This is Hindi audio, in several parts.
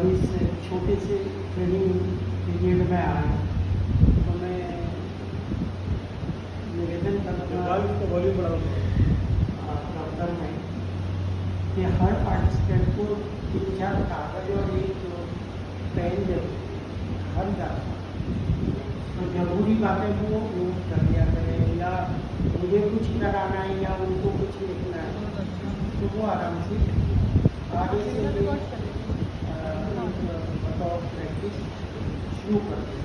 जब इस छोटे से ट्रेनिंग पीरियड में आए तो मैं निवेदन करता दफ्तर में कि हर पार्टिसिपेंट को 3-4 कागज और एक पेन दे हर जाता तो जरूरी बातें वो नोट कर लिया करें, या मुझे कुछ कराना है या उनको कुछ लिखना है तो वो आराम से आगे से बताओ प्रैक्टिस शुरू कर दें।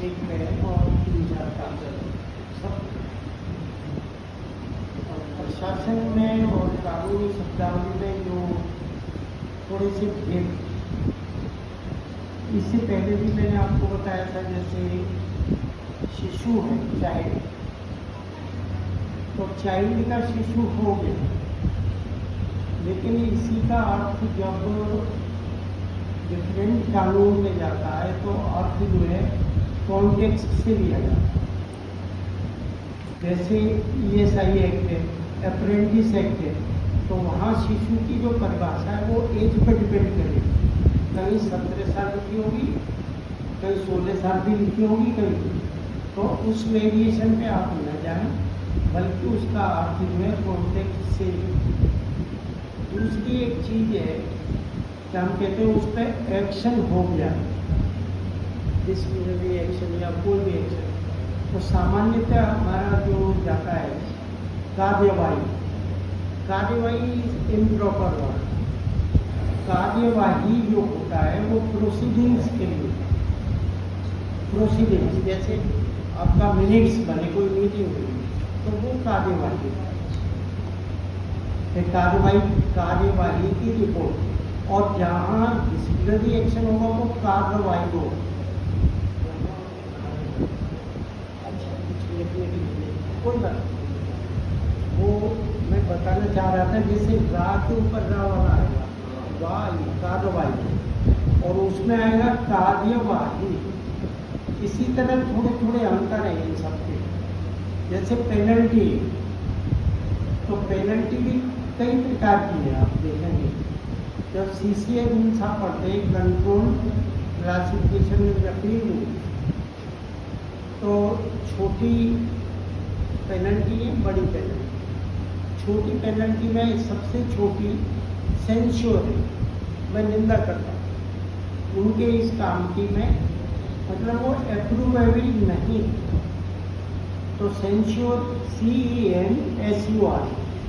एक पेन और 3-4 कागज सब। प्रशासन में और कानूनी शब्दावली में जो थोड़े से भेद, इससे पहले भी मैंने आपको बताया था, जैसे शिशु है चाइल्ड, तो चाइल्ड का शिशु हो गया, लेकिन इसी का अर्थ जब डिफरेंट कानून में जाता है तो अर्थ जो है कॉन्टेक्स्ट से लिया जाता है। जैसे ESI एक्ट है, अप्रेंटिस एक्ट है, तो वहाँ शिशु की जो परिभाषा है वो एज पर डिपेंड करेगी। कहीं 17 साल लिखी होगी, कहीं 16 साल भी लिखी होगी, कहीं तो उस वेरिएशन पे आप न जाएं, बल्कि उसका अर्थ जो है कॉन्टेक्स्ट से। दूसरी एक चीज़ है कि हम कहते हैं उस पर एक्शन हो गया, डिसिप्लिनरी एक्शन या कोई भी एक्शन, तो सामान्यतः हमारा जो जाता है कार्यवाही इम्प्रॉपर वर्ड। कार्यवाही जो होता है वो प्रोसीडिंग्स के लिए, प्रोसीडिंग्स जैसे आपका मिनट्स बने, कोई मीटिंग हुई तो वो कार्यवाही है। कार्यवाही की रिपोर्ट, और जहाँ डिसिप्लिनरी एक्शन होगा वो कार्रवाई हो। कोई बात वो मैं बताना चाह रहा था, जैसे रा के ऊपर रा वाला आएगा कार्रवाई, और उसमें आएगा कार्यवाही। इसी तरह थोड़े थोड़े अंतर है इन सबके। जैसे पेनल्टी, तो पेनल्टी भी कई प्रकार की है, आप देखेंगे जब CCA रूल्स आप पढ़ते हैं, कंट्रोल क्लासिफिकेशन रूल, तो छोटी पेनल्टी है, बड़ी पेनल्टी। छोटी पेनल्टी में सबसे छोटी सेंश्योर है, मैं निंदा करता हूँ उनके इस काम की, मैं मतलब वो अप्रूवेबल नहीं, तो सेंश्योर CENSUR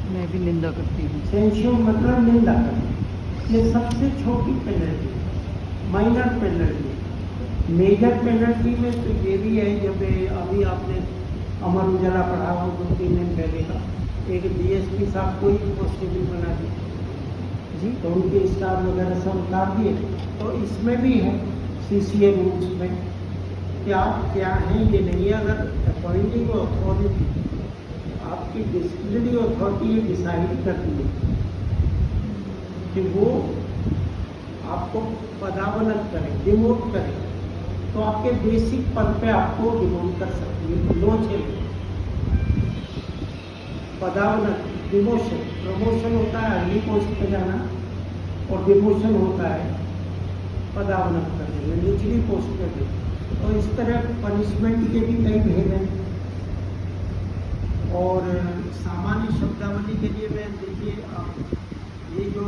मैं भी निंदा करती हूँ। सेंश्योर मतलब निंदा करना, ये सबसे छोटी penalty. Minor penalty, major penalty में तो ये भी है, जब अभी आपने अमर उजाला पढ़ा हो 2-3 दिन पहले का, एक DSP साहब कोई कॉन्स्टेबल बना दिए जी, तो उनके स्टाफ वगैरह सब उतार दिए। तो इसमें भी है CCA रूल्स में क्या है, ये नहीं है। अगर अपॉइंटिंग अथॉरिटी, आपकी डिसिप्लिनरी अथॉरिटी ये डिसाइड करती है कि वो आपको पदावनत करे, डिमोट करे, तो आपके बेसिक पद पे आपको डिमोट कर सकती है। लो चले पदावनत, डिमोशन, प्रमोशन होता है अगली पोस्ट पे जाना, और डिमोशन होता है पदावनत करने में, निचली पोस्ट पे भी। तो इस तरह पनिशमेंट के भी कई भेद हैं। और सामान्य शब्दावली के लिए मैं देखिए, आप ये जो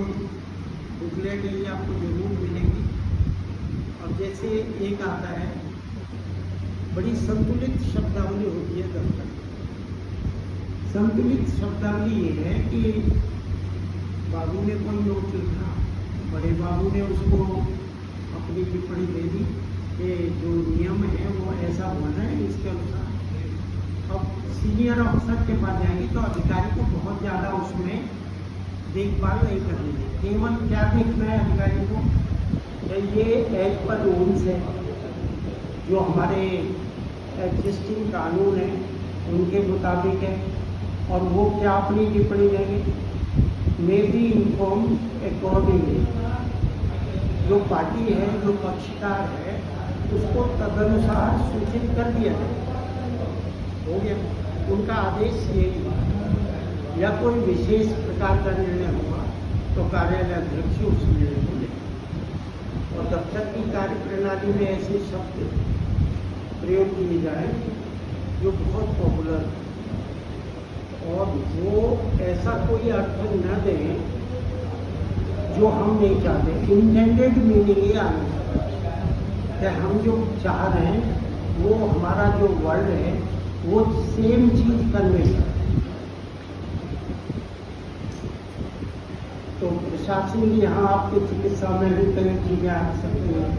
बुकलेट है ये आपको जरूर मिलेगी। और जैसे एक आता है, बड़ी संतुलित शब्दावली होती है दफ्तर। संतुलित शब्दावली ये है कि बाबू ने कोई नोट लिखा, बड़े बाबू ने उसको अपनी टिप्पणी दे दी कि जो नियम है वो ऐसा होना है, इसके अनुसार। अब सीनियर अफसर के पास जाएंगे तो अधिकारी को बहुत ज़्यादा उसमें देखभाल नहीं करनी है। केवल क्या देखना है अधिकारी को, ये एज पर रूल्स है जो हमारे एग्जिस्टिंग कानून है उनके मुताबिक है, और वो क्या अपनी टिप्पणी देंगे, मे बी इन्फॉर्म अकॉर्डिंगली। जो पार्टी है, जो पक्षकार है, उसको तदनुसार सूचित कर दिया जाए, हो गया। उनका आदेश यही, या कोई विशेष प्रकार का निर्णय हुआ तो कार्यालय अध्यक्ष उस निर्णय को ले। प्रणाली में ऐसे शब्द प्रयोग किए जाए जो बहुत पॉपुलर, और वो ऐसा कोई अर्थ न दें जो हम नहीं चाहते। इंटेंडेड मीनिंग ये आना चाहिए कि हम जो चाह रहे हैं वो हमारा जो वर्ड है वो सेम चीज कन्वे करे। तो प्रशासन यहाँ आपके चिकित्सा में भी कई चीज़ें आ सकती हैं,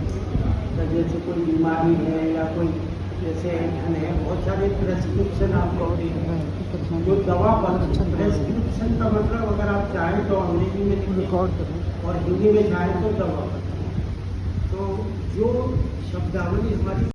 जैसे कोई बीमारी है या कोई जैसे है, बहुत सारे प्रेस्क्रिप्शन आपको होती है जो दवा बंद। प्रेस्क्रिप्शन का मतलब अगर आप चाहें तो अंग्रेजी में लिखें रिकॉर्ड करो और हिंदी में चाहें तो दवा। तो जो शब्दावली हमारी